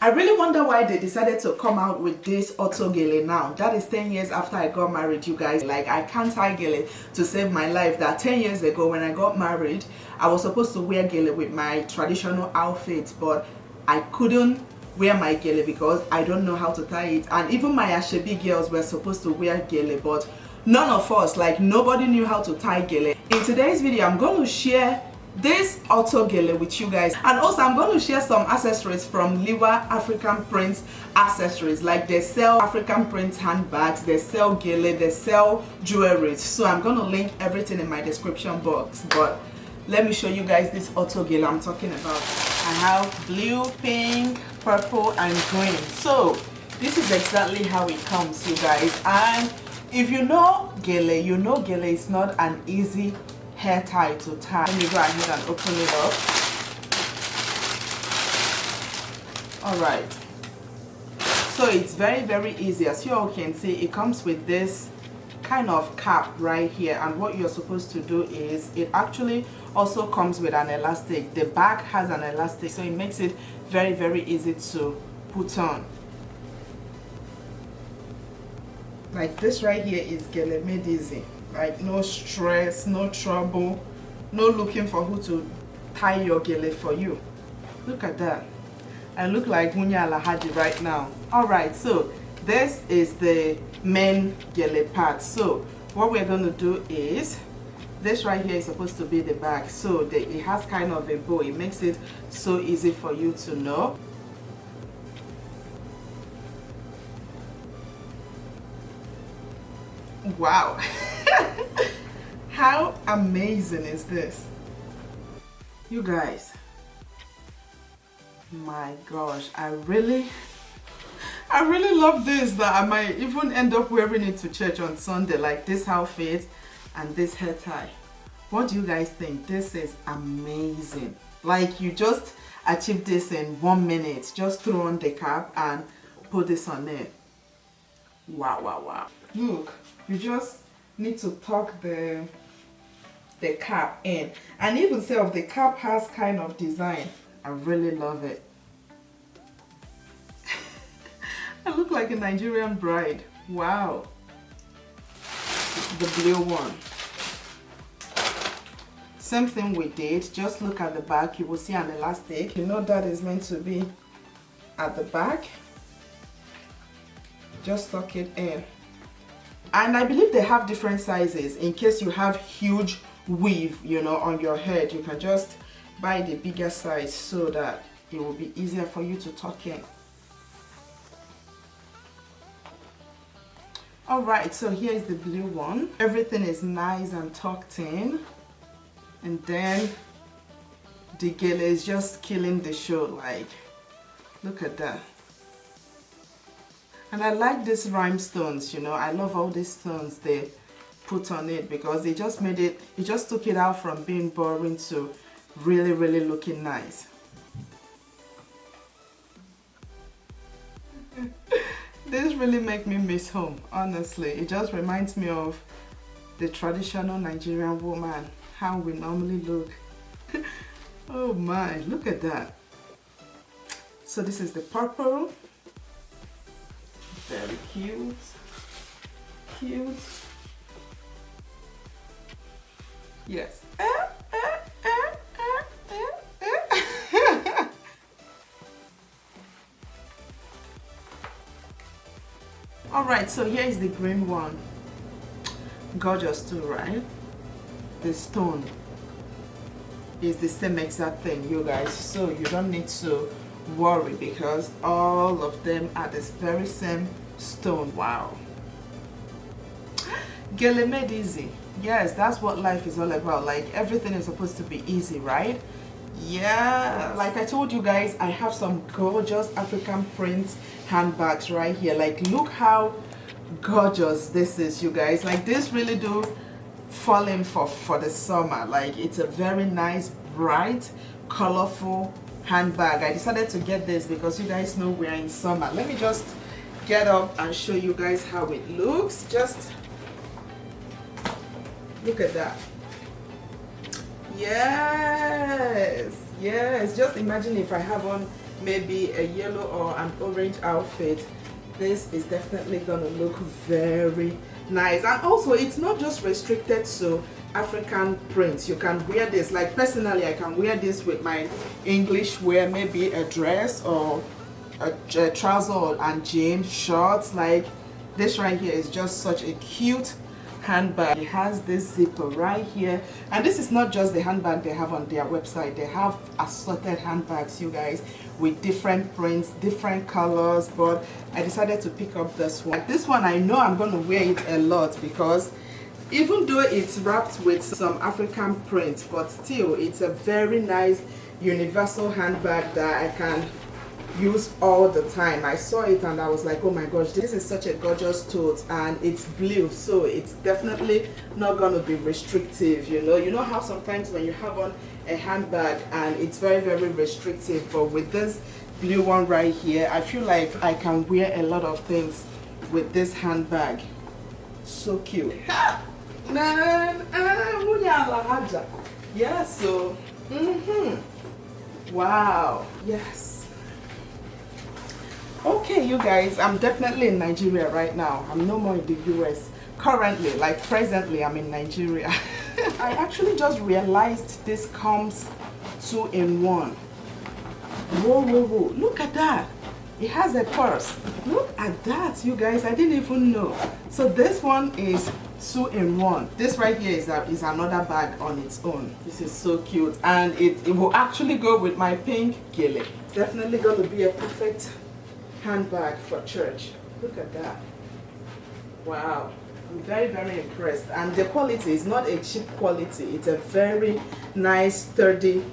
I really wonder why they decided to come out with this Auto-Gele now. That is 10 years after I got married, you guys. Like, I can't tie gele to save my life. That 10 years ago when I got married, I was supposed to wear gele with my traditional outfits, but I couldn't wear my gele because I don't know how to tie it. And even my Ashebi girls were supposed to wear gele, but none of us, like nobody knew how to tie gele. In today's video, I'm going to share this Auto-Gele with you guys, and also I'm going to share some accessories from Lewa African Prints accessories. Like, they sell African print handbags, they sell gele, they sell jewelry. So I'm going to link everything in my description box, but let me show you guys this Auto-Gele I'm talking about. I have blue, pink, purple and green. So this is exactly how it comes, you guys. And if you know gele, you know gele is not an easy hair tie to tie. Let me go ahead and open it up. Alright, so it's very easy. As you all can see, it comes with this kind of cap right here, and what you're supposed to do is, it actually also comes with an elastic. The back has an elastic, so it makes it very easy to put on. Like, this right here is gele made easy. Like, no stress, no trouble, no looking for who to tie your gele for you. Look at that. I look like Munya Alahadi right now. Alright, so this is the main gele part. So what we're going to do is, this right here is supposed to be the back. So it has kind of a bow. It makes it so easy for you to know. Wow. How amazing is this? You guys, my gosh, I really love this, that I might even end up wearing it to church on Sunday, like this outfit and this hair tie. What do you guys think? This is amazing. Like, you just achieved this in 1 minute. Just throw on the cap and put this on there. Wow. Look, you just need to tuck the cap in, and even self, the cap has kind of design. I really love it. I look like a Nigerian bride. Wow. The blue one, same thing we did. Just look at the back, you will see an elastic. You know that is meant to be at the back. Just tuck it in. And I believe they have different sizes. In case you have huge weave, you know, on your head, you can just buy the bigger size so that it will be easier for you to tuck in. Alright, so here is the blue one. Everything is nice and tucked in, and then the gele is just killing the show. Like, look at that. And I like these rhinestones, you know. I love all these stones they put on it, because they just made it, it just took it out from being boring to really looking nice. This really make me miss home, honestly. It just reminds me of the traditional Nigerian woman, how we normally look. Oh my, look at that. So this is the purple. Very cute. Yes. Alright, so here is the green one. Gorgeous too, right? The stone is the same exact thing, you guys. So you don't need to worry, because all of them are this very same stone. Wow. Gele made easy. Yes, that's what life is all about. Like, everything is supposed to be easy, right? Yeah, like I told you guys, I have some gorgeous African print handbags right here. Like, look how gorgeous this is, you guys. Like, this really do fall in for the summer. Like, it's a very nice, bright, colorful handbag. I decided to get this because you guys know we're in summer. Let me just get up and show you guys how it looks. Just look at that. Yes, just imagine if I have on maybe a yellow or an orange outfit, this is definitely gonna look very nice. And also, it's not just restricted to African prints. You can wear this, like personally I can wear this with my English wear, maybe a dress or a trouser and jeans, shorts. Like this right here is just such a cute handbag. It has this zipper right here, and this is not just the handbag they have on their website. They have assorted handbags, you guys, with different prints, different colors, but I decided to pick up this one. This one I know I'm going to wear it a lot, because even though it's wrapped with some African prints, but still it's a very nice universal handbag that I can use all the time. I saw it and I was like, oh my gosh, this is such a gorgeous tote, and it's blue, so it's definitely not going to be restrictive. You know how sometimes when you have on a handbag and it's very, very restrictive, but with this blue one right here, I feel like I can wear a lot of things with this handbag. So cute. Yeah, so wow, yes. Okay, you guys, I'm definitely in Nigeria right now. I'm no more in the US. Currently, like presently, I'm in Nigeria. I actually just realized this comes 2-in-1. Whoa, whoa, whoa. Look at that. It has a purse. Look at that, you guys. I didn't even know. So this one is 2-in-1. This right here is another bag on its own. This is so cute. And it will actually go with my pink gele. Definitely going to be a perfect handbag for church. Look at that. Wow, I'm very, very impressed. And the quality is not a cheap quality. It's a very nice, sturdy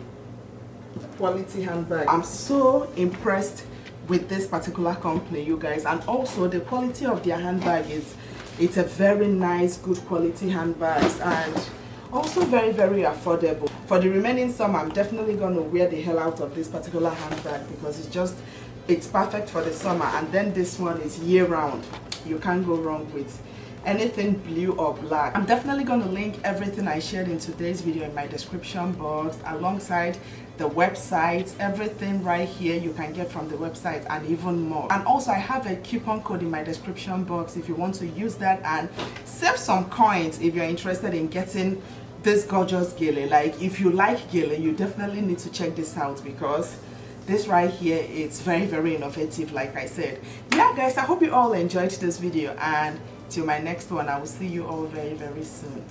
quality handbag. I'm so impressed with this particular company, you guys. And also the quality of their handbag it's a very nice, good quality handbags, and also very, very affordable. For the remaining summer, I'm definitely going to wear the hell out of this particular handbag, because it's perfect for the summer. And then this one is year-round. You can't go wrong with anything blue or black. I'm definitely going to link everything I shared in today's video in my description box, alongside the website. Everything right here you can get from the website and even more. And also I have a coupon code in my description box if you want to use that and save some coins if you're interested in getting this gorgeous gele. Like, if you like gele, you definitely need to check this out, because this right here, it's very, very innovative, like I said. Yeah guys, I hope you all enjoyed this video, and till my next one, I will see you all very, very soon.